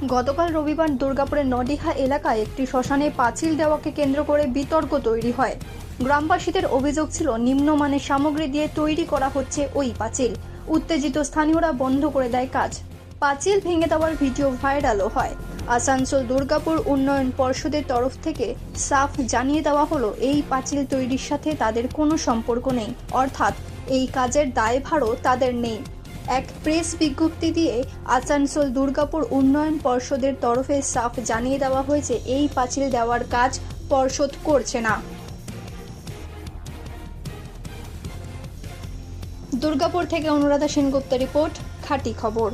গতকাল রবিবার দুর্গাপুরের নডিহা এলাকায় একটি শ্মশানে পাঁচিল দেওয়াকে কেন্দ্র করে বিতর্ক তৈরি হয়। গ্রামবাসীদের অভিযোগ ছিল নিম্নমানের সামগ্রী দিয়ে তৈরি করা হচ্ছে ওই পাঁচিল। উত্তেজিত স্থানীয়রা বন্ধ করে দেয় কাজ। পাঁচিল ভেঙে দেওয়ার ভিডিও ভাইরালও হয়। আসানসোল দুর্গাপুর উন্নয়ন পর্ষদের তরফ থেকে সাফ জানিয়ে দেওয়া হলো এই পাঁচিল তৈরির সাথে তাদের কোনো সম্পর্ক নেই, অর্থাৎ এই কাজের দায়ভারও তাদের নেই। এক প্রেস বিজ্ঞপ্তি দিয়ে আসানসোল দুর্গাপুর উন্নয়ন পর্ষদের তরফে সাফ জানিয়ে দেওয়া হয়েছে এই পাঁচিল দেওয়ার কাজ পর্ষদ করছে না। দুর্গাপুর থেকে অনুরাধা সেনগুপ্তের রিপোর্ট, খাঁটি খবর।